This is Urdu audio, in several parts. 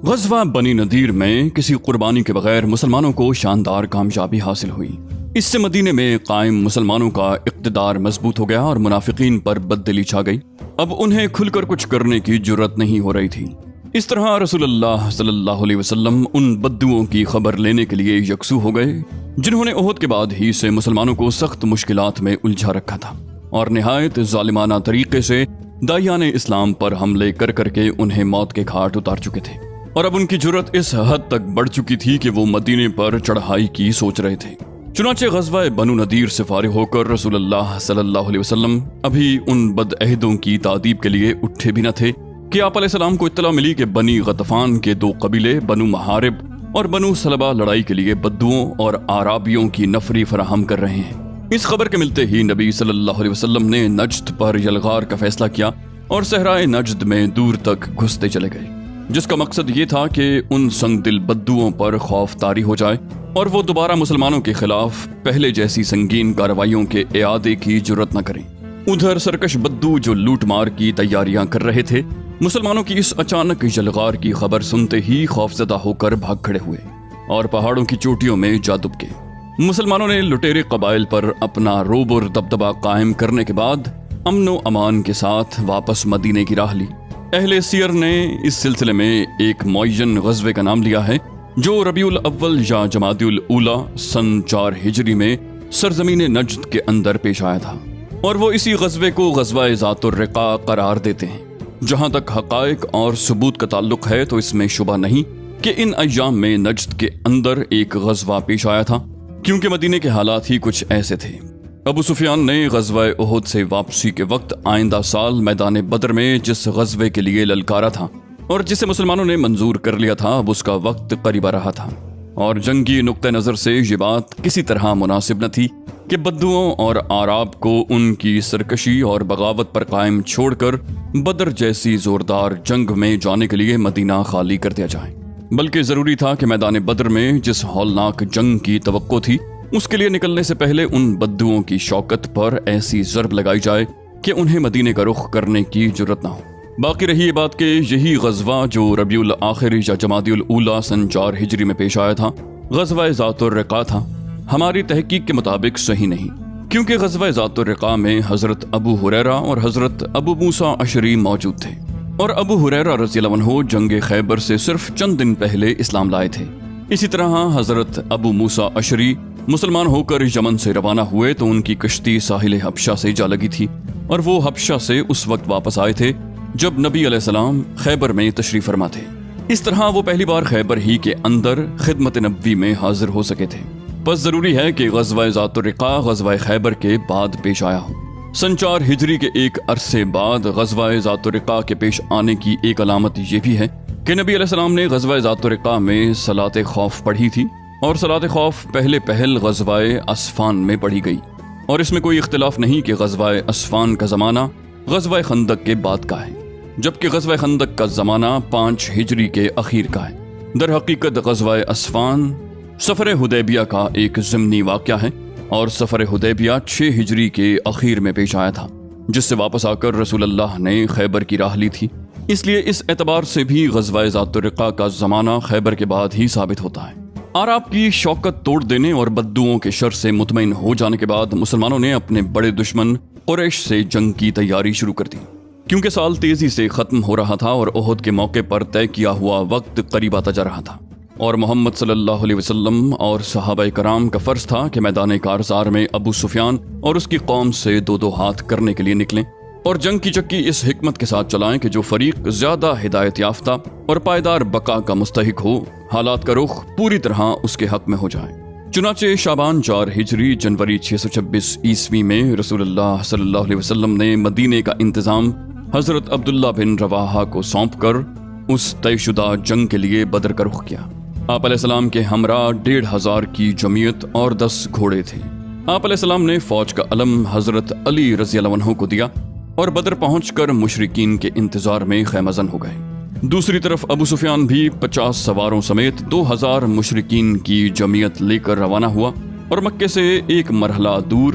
غزوہ بنی نذیر میں کسی قربانی کے بغیر مسلمانوں کو شاندار کامیابی حاصل ہوئی۔ اس سے مدینے میں قائم مسلمانوں کا اقتدار مضبوط ہو گیا اور منافقین پر بددلی چھا گئی۔ اب انہیں کھل کر کچھ کرنے کی جرت نہیں ہو رہی تھی۔ اس طرح رسول اللہ صلی اللہ علیہ وسلم ان بدوؤں کی خبر لینے کے لیے یکسو ہو گئے جنہوں نے احد کے بعد ہی سے مسلمانوں کو سخت مشکلات میں الجھا رکھا تھا اور نہایت ظالمانہ طریقے سے داعیان اسلام پر حملے کر کر کے انہیں موت کے گھاٹ اتار چکے تھے، اور اب ان کی جرت اس حد تک بڑھ چکی تھی کہ وہ مدینے پر چڑھائی کی سوچ رہے تھے۔ چنانچہ غزوہ بنو نذیر سے فارغ ہو کر رسول اللہ صلی اللہ علیہ وسلم ابھی ان بد عہدوں کی تعذیب کے لیے اٹھے بھی نہ تھے کہ آپ علیہ السلام کو اطلاع ملی کہ بنی غطفان کے دو قبیلے بنو محارب اور بنو سلبہ لڑائی کے لیے بدوؤں اور آرابیوں کی نفری فراہم کر رہے ہیں۔ اس خبر کے ملتے ہی نبی صلی اللہ علیہ وسلم نے نجد پر یلغار کا فیصلہ کیا اور صحرائے نجد میں دور تک گھستے چلے گئے، جس کا مقصد یہ تھا کہ ان سنگ دل بدوؤں پر خوف طاری ہو جائے اور وہ دوبارہ مسلمانوں کے خلاف پہلے جیسی سنگین کارروائیوں کے اعادے کی جرت نہ کریں۔ ادھر سرکش بدو جو لوٹ مار کی تیاریاں کر رہے تھے، مسلمانوں کی اس اچانک یلغار کی خبر سنتے ہی خوفزدہ ہو کر بھاگ کھڑے ہوئے اور پہاڑوں کی چوٹیوں میں جا دب گئے۔ مسلمانوں نے لٹیرے قبائل پر اپنا روب اور دبدبہ قائم کرنے کے بعد امن و امان کے ساتھ واپس مدینے کی راہ لی۔ اہل سیر نے اس سلسلے میں ایک معین غزوے کا نام لیا ہے جو ربیع الاول یا جمادی الاولی سن 4 ہجری میں سرزمین نجد کے اندر پیش آیا تھا، اور وہ اسی غزوے کو غزوہ ذات الرقاع قرار دیتے ہیں۔ جہاں تک حقائق اور ثبوت کا تعلق ہے تو اس میں شبہ نہیں کہ ان ایام میں نجد کے اندر ایک غزوہ پیش آیا تھا، کیونکہ مدینے کے حالات ہی کچھ ایسے تھے۔ ابو سفیان نے غزوہ احد سے واپسی کے وقت آئندہ سال میدان بدر میں جس غزوے کے لیے للکارا تھا اور جسے مسلمانوں نے منظور کر لیا تھا، اب اس کا وقت قریب آ رہا تھا، اور جنگی نقطہ نظر سے یہ بات کسی طرح مناسب نہ تھی کہ بدوؤں اور آراب کو ان کی سرکشی اور بغاوت پر قائم چھوڑ کر بدر جیسی زوردار جنگ میں جانے کے لیے مدینہ خالی کر دیا جائے، بلکہ ضروری تھا کہ میدان بدر میں جس ہولناک جنگ کی توقع تھی اس کے لیے نکلنے سے پہلے ان بدوؤں کی شوکت پر ایسی ضرب لگائی جائے کہ انہیں مدینے کا رخ کرنے کی جرت نہ ہو۔ باقی رہی یہ بات کہ یہی غزوہ جو ربیع الاخر یا جمادی الاولی سن 4 ہجری میں پیش آیا تھا، غزوہ ذات الرقاع تھا، ہماری تحقیق کے مطابق صحیح نہیں، کیونکہ غزوہ ذات الرقاع میں حضرت ابو ہریرہ اور حضرت ابو موسیٰ اشعری موجود تھے، اور ابو ہریرہ رضی اللہ عنہ جنگ خیبر سے صرف چند دن پہلے اسلام لائے تھے۔ اسی طرح حضرت ابو موسیٰ اشعری مسلمان ہو کر یمن سے روانہ ہوئے تو ان کی کشتی ساحل حبشہ سے جا لگی تھی، اور وہ حبشہ سے اس وقت واپس آئے تھے جب نبی علیہ السلام خیبر میں تشریف فرما تھے۔ اس طرح وہ پہلی بار خیبر ہی کے اندر خدمت نبوی میں حاضر ہو سکے تھے۔ بس ضروری ہے کہ غزوہ ذات الرقاع غزوہ خیبر کے بعد پیش آیا ہو۔ سن 4 ہجری کے ایک عرصے بعد غزوہ ذات الرقاع کے پیش آنے کی ایک علامت یہ بھی ہے کہ نبی علیہ السلام نے غزوہ ذات الرقاع میں صلاۃ خوف پڑھی تھی، اور صلاۃ خوف پہل غزوہ اسفان میں پڑھی گئی، اور اس میں کوئی اختلاف نہیں کہ غزوہ اسفان کا زمانہ غزوہ خندق کے بعد کا ہے، جبکہ غزوہ خندق کا زمانہ 5 ہجری کے اخیر کا ہے۔ در حقیقت غزوہ اسفان سفر حدیبیہ کا ایک ضمنی واقعہ ہے، اور سفر حدیبیہ 6 ہجری کے اخیر میں پیش آیا تھا، جس سے واپس آ کر رسول اللہ نے خیبر کی راہ لی تھی۔ اس لیے اس اعتبار سے بھی غزوہ ذات الرقاع کا زمانہ خیبر کے بعد ہی ثابت ہوتا ہے۔ آراب کی شوکت توڑ دینے اور بدوؤں کے شر سے مطمئن ہو جانے کے بعد مسلمانوں نے اپنے بڑے دشمن قریش سے جنگ کی تیاری شروع کر دی، کیونکہ سال تیزی سے ختم ہو رہا تھا اور احد کے موقع پر طے کیا ہوا وقت قریب آتا جا رہا تھا، اور محمد صلی اللہ علیہ وسلم اور صحابہ کرام کا فرض تھا کہ میدان کارزار میں ابو سفیان اور اس کی قوم سے 2 ہاتھ کرنے کے لیے نکلیں اور جنگ کی چکی اس حکمت کے ساتھ چلائیں کہ جو فریق زیادہ ہدایت یافتہ اور پائیدار بقا کا مستحق ہو، حالات کا رخ پوری طرح اس کے حق میں ہو جائے۔ چنانچہ شعبان 4 ہجری جنوری 626 عیسوی میں رسول اللہ صلی اللہ علیہ وسلم نے مدینے کا انتظام حضرت عبداللہ بن رواحہ کو سونپ کر اس طے شدہ جنگ کے لیے بدر کا رخ کیا۔ آپ علیہ السلام کے ہمراہ 1500 کی جمعیت اور 10 گھوڑے تھے۔ آپ علیہ السلام نے فوج کا علم حضرت علی رضی اللہ عنہ کو دیا اور بدر پہنچ کر مشرکین کے انتظار میں خیمہ زن ہو گئے۔ دوسری طرف ابو سفیان بھی 50 سواروں سمیت 2000 مشرکین کی جمعیت لے کر روانہ ہوا اور مکے سے ایک مرحلہ دور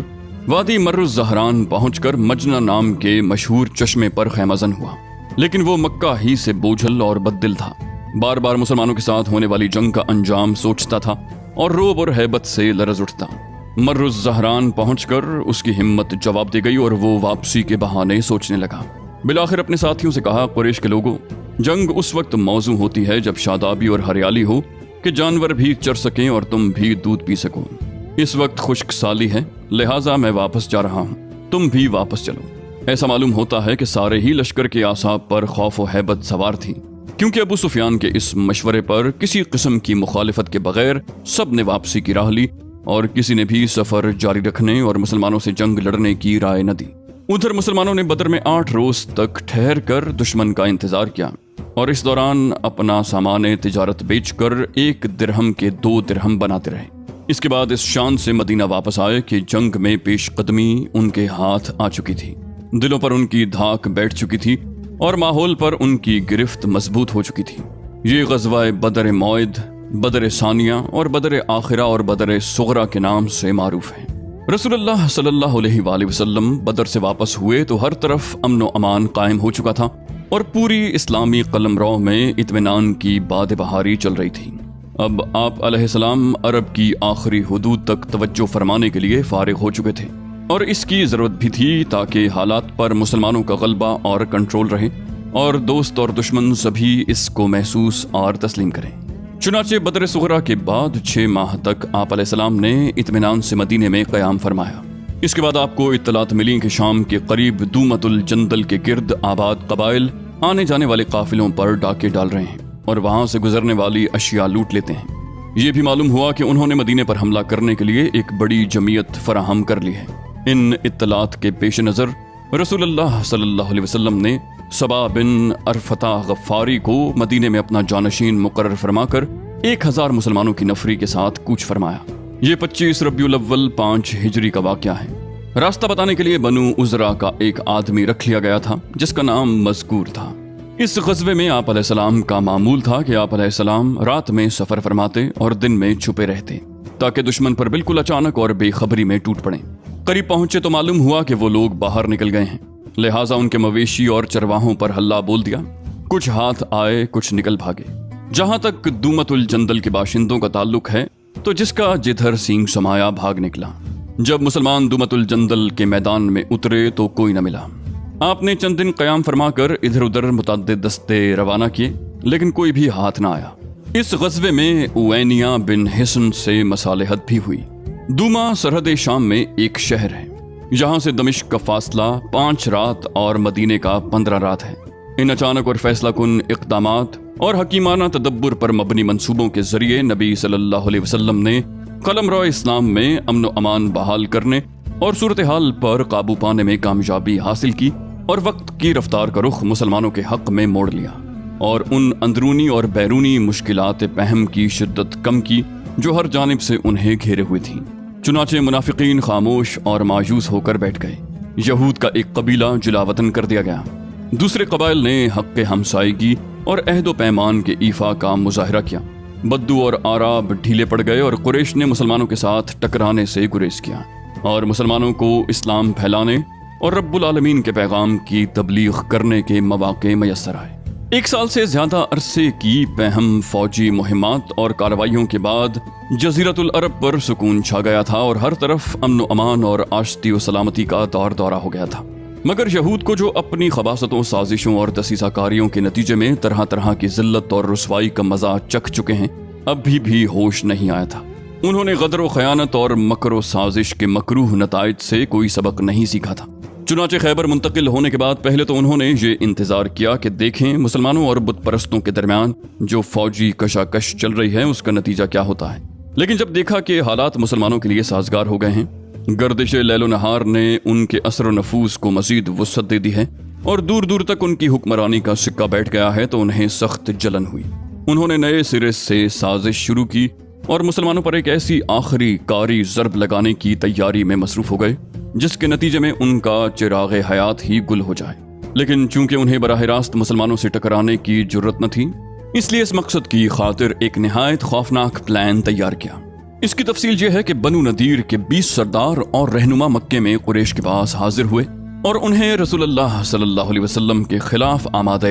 وادی مر الزہران پہنچ کر مجنہ نام کے مشہور چشمے پر خیمہ زن ہوا، لیکن وہ مکہ ہی سے بوجھل اور بددل تھا۔ بار بار مسلمانوں کے ساتھ ہونے والی جنگ کا انجام سوچتا تھا اور روب اور ہیبت سے لرز اٹھتا۔ مر الزہران پہنچ کر اس کی ہمت جواب دے گئی اور وہ واپسی کے بہانے سوچنے لگا۔ بالآخر اپنے ساتھیوں سے کہا، قریش کے لوگوں، جنگ اس وقت موزوں ہوتی ہے جب شادابی اور ہریالی ہو کہ جانور بھی چر سکیں اور تم بھی دودھ پی سکو۔ اس وقت خشک سالی ہے، لہٰذا میں واپس جا رہا ہوں، تم بھی واپس چلو۔ ایسا معلوم ہوتا ہے کہ سارے ہی لشکر کے اعصاب پر خوف و ہیبت سوار تھی، کیونکہ ابو سفیان کے اس مشورے پر کسی قسم کی مخالفت کے بغیر سب نے واپسی کی راہ لی اور کسی نے بھی سفر جاری رکھنے اور مسلمانوں سے جنگ لڑنے کی رائے نہ دی۔ ادھر مسلمانوں نے بدر میں 8 روز تک ٹھہر کر دشمن کا انتظار کیا اور اس دوران اپنا سامان تجارت بیچ کر 1 درہم کے 2 درہم بناتے رہے۔ اس کے بعد اس شان سے مدینہ واپس آئے کہ جنگ میں پیش قدمی ان کے ہاتھ آ چکی تھی، دلوں پر ان کی دھاک بیٹھ چکی تھی اور ماحول پر ان کی گرفت مضبوط ہو چکی تھی۔ یہ غزوہ بدر موعد، بدر ثانیہ اور بدر آخرہ اور بدر صغرا کے نام سے معروف ہے۔ رسول اللہ صلی اللہ علیہ وآلہ وسلم بدر سے واپس ہوئے تو ہر طرف امن و امان قائم ہو چکا تھا اور پوری اسلامی قلمرو میں اطمینان کی باد بہاری چل رہی تھی۔ اب آپ علیہ السلام عرب کی آخری حدود تک توجہ فرمانے کے لیے فارغ ہو چکے تھے اور اس کی ضرورت بھی تھی تاکہ حالات پر مسلمانوں کا غلبہ اور کنٹرول رہے اور دوست اور دشمن سبھی اس کو محسوس اور تسلیم کریں۔ چنانچہ بدر صغرا کے بعد 6 ماہ تک آپ علیہ السلام نے اطمینان سے مدینے میں قیام فرمایا۔ اس کے بعد آپ کو اطلاعات ملی کہ شام کے قریب دومت الجندل کے گرد آباد قبائل آنے جانے والے قافلوں پر ڈاکے ڈال رہے ہیں اور وہاں سے گزرنے والی اشیاء لوٹ لیتے ہیں۔ یہ بھی معلوم ہوا کہ انہوں نے مدینے پر حملہ کرنے کے لیے ایک بڑی جمعیت فراہم کر لی ہے۔ ان اطلاعات کے پیش نظر رسول اللہ صلی اللہ علیہ وسلم نے صبا بن ارفتا غفاری کو مدینے میں اپنا جانشین مقرر فرما کر 1000 مسلمانوں کی نفری کے ساتھ کوچ فرمایا۔ یہ 25 ربیع الاول 5 ہجری کا واقعہ ہے۔ راستہ بتانے کے لیے بنو عزرا کا ایک آدمی رکھ لیا گیا تھا جس کا نام مذکور تھا۔ اس غزوے میں آپ علیہ السلام کا معمول تھا کہ آپ علیہ السلام رات میں سفر فرماتے اور دن میں چھپے رہتے تاکہ دشمن پر بالکل اچانک اور بے خبری میں ٹوٹ پڑیں۔ قریب پہنچے تو معلوم ہوا کہ وہ لوگ باہر نکل گئے ہیں، لہٰذا ان کے مویشی اور چرواہوں پر ہلہ بول دیا۔ کچھ ہاتھ آئے، کچھ نکل بھاگے۔ جہاں تک دومت الجندل کے باشندوں کا تعلق ہے تو جس کا جدھر سینگ سمایا بھاگ نکلا۔ جب مسلمان دومت الجندل کے میدان میں اترے تو کوئی نہ ملا۔ آپ نے چند دن قیام فرما کر ادھر ادھر متعدد دستے روانہ کیے لیکن کوئی بھی ہاتھ نہ آیا۔ اس غزوے میں اوینیا بن حصن سے مصالحت بھی ہوئی۔ دوما سرحد شام میں ایک شہر ہے، یہاں سے دمشق کا فاصلہ 5 رات اور مدینے کا 15 رات ہے۔ ان اچانک اور فیصلہ کن اقدامات اور حکیمانہ تدبر پر مبنی منصوبوں کے ذریعے نبی صلی اللہ علیہ وسلم نے قلمرو اسلام میں امن و امان بحال کرنے اور صورتحال پر قابو پانے میں کامیابی حاصل کی اور وقت کی رفتار کا رخ مسلمانوں کے حق میں موڑ لیا اور ان اندرونی اور بیرونی مشکلات پہم کی شدت کم کی جو ہر جانب سے انہیں گھیرے ہوئے تھیں۔ چنانچہ منافقین خاموش اور مایوس ہو کر بیٹھ گئے۔ یہود کا ایک قبیلہ جلا وطن کر دیا گیا، دوسرے قبائل نے حق ہمسائیگی اور عہد و پیمان کے ایفا کا مظاہرہ کیا۔ بدو اور آراب ڈھیلے پڑ گئے اور قریش نے مسلمانوں کے ساتھ ٹکرانے سے گریز کیا اور مسلمانوں کو اسلام پھیلانے اور رب العالمین کے پیغام کی تبلیغ کرنے کے مواقع میسر آئے۔ 1 سال سے زیادہ عرصے کی پہم فوجی مہمات اور کارروائیوں کے بعد جزیرۃ العرب پر سکون چھا گیا تھا اور ہر طرف امن و امان اور آشتی و سلامتی کا دور دورہ ہو گیا تھا، مگر یہود کو جو اپنی خباثتوں، سازشوں اور دسیسہ کاریوں کے نتیجے میں طرح طرح کی ذلت اور رسوائی کا مزہ چکھ چکے ہیں، اب بھی ہوش نہیں آیا تھا۔ انہوں نے غدر و خیانت اور مکر و سازش کے مکروہ نتائج سے کوئی سبق نہیں سیکھا تھا۔ چنانچہ خیبر منتقل ہونے کے بعد پہلے تو انہوں نے یہ انتظار کیا کہ دیکھیں مسلمانوں اور بت پرستوں کے درمیان جو فوجی کشاکش چل رہی ہے اس کا نتیجہ کیا ہوتا ہے، لیکن جب دیکھا کہ حالات مسلمانوں کے لیے سازگار ہو گئے ہیں، گردش لیل و نہار نے ان کے اثر و نفوذ کو مزید وسعت دے دی ہے اور دور دور تک ان کی حکمرانی کا سکہ بیٹھ گیا ہے، تو انہیں سخت جلن ہوئی۔ انہوں نے نئے سرے سے سازش شروع کی اور مسلمانوں پر ایک ایسی آخری کاری ضرب لگانے کی تیاری میں مصروف ہو گئے جس کے نتیجے میں ان کا چراغ حیات ہی گل ہو جائے۔ لیکن چونکہ انہیں براہ راست مسلمانوں سے ٹکرانے کی جرت نہ تھی، اس لیے اس مقصد کی خاطر ایک نہایت خوفناک پلان تیار کیا۔ اس کی تفصیل یہ ہے کہ بنو نذیر کے 20 سردار اور رہنما مکے میں قریش کے پاس حاضر ہوئے اور انہیں رسول اللہ صلی اللہ علیہ وسلم کے خلاف آمادہ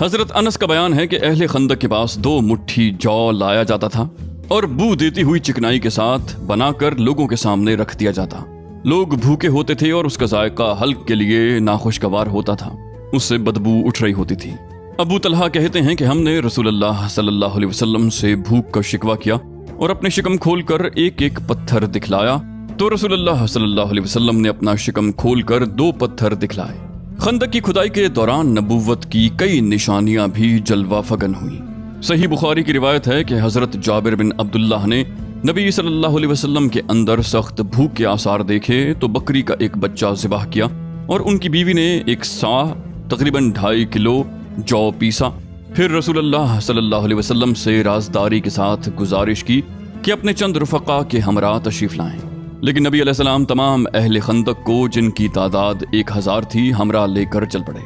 حضرت انس کا بیان ہے کہ اہل خندق کے پاس 2 مٹھی جو لایا جاتا تھا اور بو دیتی ہوئی چکنائی کے ساتھ بنا کر لوگوں کے سامنے رکھ دیا جاتا۔ لوگ بھوکے ہوتے تھے اور اس کا ذائقہ حلق کے لیے ناخوشگوار ہوتا تھا، اس سے بدبو اٹھ رہی ہوتی تھی۔ ابو طلحہ کہتے ہیں کہ ہم نے رسول اللہ صلی اللہ علیہ وسلم سے بھوک کا شکوہ کیا اور اپنے شکم کھول کر ایک ایک پتھر دکھلایا، تو رسول اللہ صلی اللہ علیہ وسلم نے اپنا شکم کھول کر 2 پتھر دکھلائے۔ خندق کی کھدائی کے دوران نبوت کی کئی نشانیاں بھی جلوہ فگن ہوئیں۔ صحیح بخاری کی روایت ہے کہ حضرت جابر بن عبداللہ نے نبی صلی اللہ علیہ وسلم کے اندر سخت بھوک کے آثار دیکھے تو بکری کا ایک بچہ ذبح کیا اور ان کی بیوی نے 1 سا تقریباً 2.5 کلو جو پیسا۔ پھر رسول اللہ صلی اللہ علیہ وسلم سے رازداری کے ساتھ گزارش کی کہ اپنے چند رفقا کے ہمراہ تشریف لائیں، لیکن نبی علیہ السلام تمام اہل خندق کو، جن کی تعداد 1000 تھی، ہمراہ لے کر چل پڑے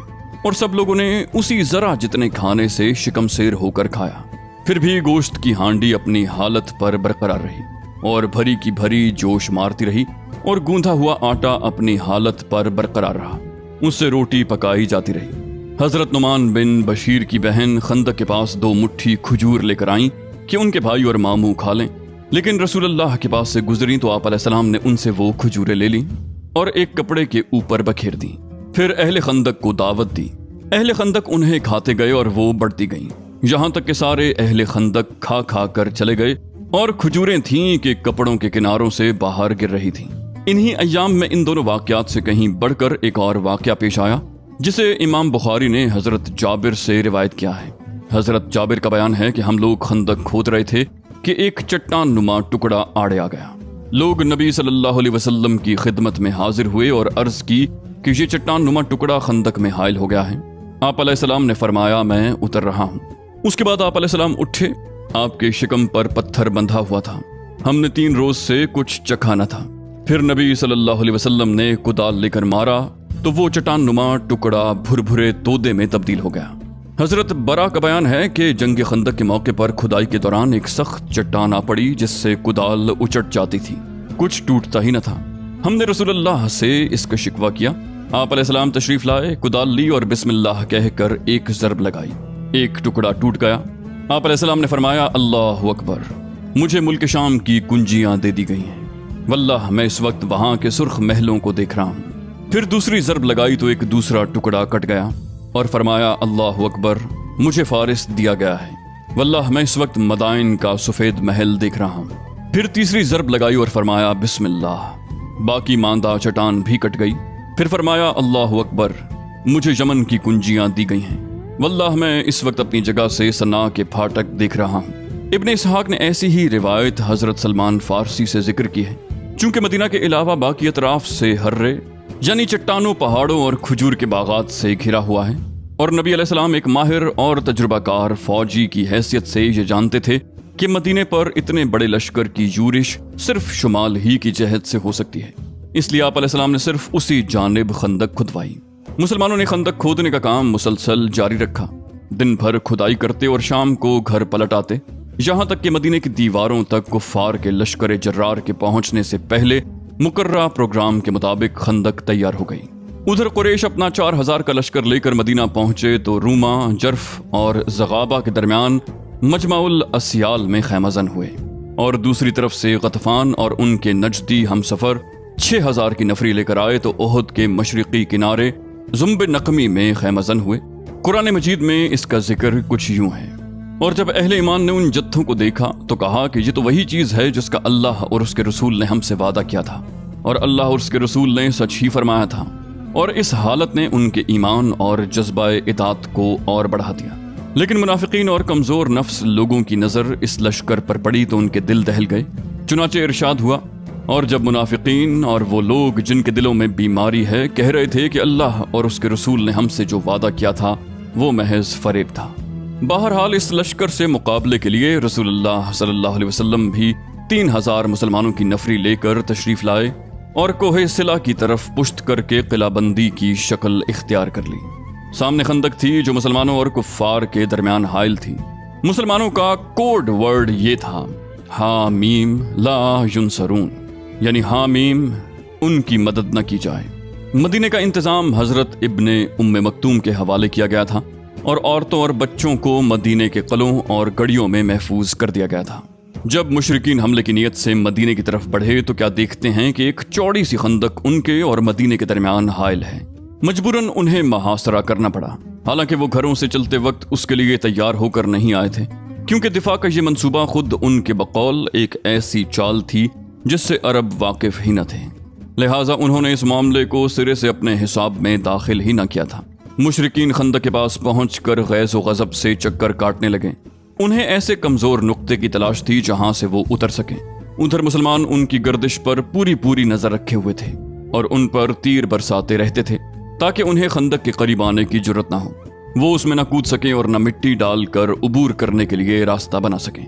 اور سب لوگوں نے اسی ذرا جتنے کھانے سے شکم سیر ہو کر کھایا۔ پھر بھی گوشت کی ہانڈی اپنی حالت پر برقرار رہی اور بھری کی بھری جوش مارتی رہی اور گوندھا ہوا آٹا اپنی حالت پر برقرار رہا، اس سے روٹی پکائی جاتی رہی۔ حضرت نعمان بن بشیر کی بہن خندق کے پاس 2 مٹھی کھجور لے کر آئیں کہ ان کے بھائی اور ماموں کھا لیں، لیکن رسول اللہ کے پاس سے گزریں تو آپ علیہ السلام نے ان سے وہ کھجوریں لے لیں اور ایک کپڑے کے اوپر بکھیر دیں۔ پھر اہل خندق کو دعوت دی، اہل خندق انہیں کھاتے گئے اور وہ بڑھتی گئیں، یہاں تک کہ سارے اہل خندق کھا کھا کر چلے گئے اور کھجوریں تھیں کہ کپڑوں کے کناروں سے باہر گر رہی تھیں۔ انہی ایام میں ان دونوں واقعات سے کہیں بڑھ کر ایک اور واقعہ پیش آیا جسے امام بخاری نے حضرت جابر سے روایت کیا ہے۔ حضرت جابر کا بیان ہے کہ ہم لوگ خندق کھود رہے تھے کہ ایک چٹان نما ٹکڑا آڑے آ گیا۔ لوگ نبی صلی اللہ علیہ وسلم کی خدمت میں حاضر ہوئے اور عرض کی کہ یہ چٹان نما ٹکڑا خندق میں حائل ہو گیا ہے۔ آپ علیہ السلام نے فرمایا میں اتر رہا ہوں۔ اس کے بعد آپ علیہ السلام اٹھے، آپ کے شکم پر پتھر بندھا ہوا تھا، ہم نے 3 روز سے کچھ چکھا نہ تھا۔ پھر نبی صلی اللہ علیہ وسلم نے کدال لے کر مارا تو وہ چٹان نما ٹکڑا بھربھرے تودے میں تبدیل ہو گیا۔ حضرت برا کا بیان ہے کہ جنگ خندق کے موقع پر کھدائی کے دوران ایک سخت چٹان آ پڑی جس سے کدال اچٹ جاتی تھی، کچھ ٹوٹتا ہی نہ تھا۔ ہم نے رسول اللہ سے اس کا شکوہ کیا، آپ علیہ السلام تشریف لائے، کدال لی اور بسم اللہ کہہ کر ایک ضرب لگائی، ایک ٹکڑا ٹوٹ گیا۔ آپ علیہ السلام نے فرمایا اللہ اکبر، مجھے ملک شام کی کنجیاں دے دی گئی ہیں، واللہ میں اس وقت وہاں کے سرخ محلوں کو دیکھ رہا ہوں۔ پھر دوسری ضرب لگائی تو ایک دوسرا ٹکڑا کٹ گیا اور فرمایا اللہ اکبر، مجھے فارس دیا گیا ہے، واللہ میں اس وقت مدائن کا سفید محل دیکھ رہا ہوں۔ پھر تیسری ضرب لگائی اور فرمایا بسم اللہ، باقی ماندہ چٹان بھی کٹ گئی۔ پھر فرمایا اللہ اکبر، مجھے یمن کی کنجیاں دی گئی ہیں، واللہ میں اس وقت اپنی جگہ سے صنعاء کے پھاٹک دیکھ رہا ہوں۔ ابن اسحاق نے ایسی ہی روایت حضرت سلمان فارسی سے ذکر کی ہے۔ چونکہ مدینہ کے علاوہ باقی اطراف سے ہرے یعنی چٹانوں، پہاڑوں اور کھجور کے باغات سے گھرا ہوا ہے، اور نبی علیہ السلام ایک ماہر اور تجربہ کار فوجی کی حیثیت سے یہ جانتے تھے کہ مدینے پر اتنے بڑے لشکر کی یورش صرف شمال ہی کی جہت سے ہو سکتی ہے، اس لیے آپ علیہ السلام نے صرف اسی جانب خندق کھدوائی۔ مسلمانوں نے خندق کھودنے کا کام مسلسل جاری رکھا، دن بھر کھدائی کرتے اور شام کو گھر پلٹ آتے، یہاں تک کہ مدینے کی دیواروں تک کفار کے لشکر جرار کے پہنچنے سے پہلے مقررہ پروگرام کے مطابق خندق تیار ہو گئی۔ ادھر قریش اپنا 4000 کا لشکر لے کر مدینہ پہنچے تو روما، جرف اور زغابہ کے درمیان مجمع الاسیال میں خیمہ زن ہوئے، اور دوسری طرف سے غطفان اور ان کے نجدی ہم سفر 6000 کی نفری لے کر آئے تو احد کے مشرقی کنارے زمب نقمی میں خیمہ زن ہوئے۔ قرآن مجید میں اس کا ذکر کچھ یوں ہے، اور جب اہل ایمان نے ان جتھوں کو دیکھا تو کہا کہ یہ تو وہی چیز ہے جس کا اللہ اور اس کے رسول نے ہم سے وعدہ کیا تھا، اور اللہ اور اس کے رسول نے سچ ہی فرمایا تھا، اور اس حالت نے ان کے ایمان اور جذبہ اطاعت کو اور بڑھا دیا۔ لیکن منافقین اور کمزور نفس لوگوں کی نظر اس لشکر پر پڑی تو ان کے دل دہل گئے، چنانچہ ارشاد ہوا، اور جب منافقین اور وہ لوگ جن کے دلوں میں بیماری ہے کہہ رہے تھے کہ اللہ اور اس کے رسول نے ہم سے جو وعدہ کیا تھا وہ محض فریب تھا۔ بہرحال اس لشکر سے مقابلے کے لیے رسول اللہ صلی اللہ علیہ وسلم بھی 3000 مسلمانوں کی نفری لے کر تشریف لائے اور کوہ سلا کی طرف پشت کر کے قلعہ بندی کی شکل اختیار کر لی۔ سامنے خندق تھی جو مسلمانوں اور کفار کے درمیان حائل تھی۔ مسلمانوں کا کوڈ ورڈ یہ تھا حامیم لا ینصرون، یعنی حامیم ان کی مدد نہ کی جائے۔ مدینے کا انتظام حضرت ابن ام مکتوم کے حوالے کیا گیا تھا۔ اور عورتوں اور بچوں کو مدینے کے قلعوں اور گڑیوں میں محفوظ کر دیا گیا تھا۔ جب مشرکین حملے کی نیت سے مدینے کی طرف بڑھے تو کیا دیکھتے ہیں کہ ایک چوڑی سی خندق ان کے اور مدینے کے درمیان حائل ہے۔ مجبوراً انہیں محاصرہ کرنا پڑا، حالانکہ وہ گھروں سے چلتے وقت اس کے لیے تیار ہو کر نہیں آئے تھے، کیونکہ دفاع کا یہ منصوبہ خود ان کے بقول ایک ایسی چال تھی جس سے عرب واقف ہی نہ تھے، لہٰذا انہوں نے اس معاملے کو سرے سے اپنے حساب میں داخل ہی نہ کیا تھا۔ مشرکین خندق کے پاس پہنچ کر غیظ و غضب سے چکر کاٹنے لگے۔ انہیں ایسے کمزور نقطے کی تلاش تھی جہاں سے وہ اتر سکیں۔ ادھر مسلمان ان کی گردش پر پوری نظر رکھے ہوئے تھے اور ان پر تیر برساتے رہتے تھے تاکہ انہیں خندق کے قریب آنے کی جرت نہ ہو، وہ اس میں نہ کود سکیں اور نہ مٹی ڈال کر عبور کرنے کے لیے راستہ بنا سکیں۔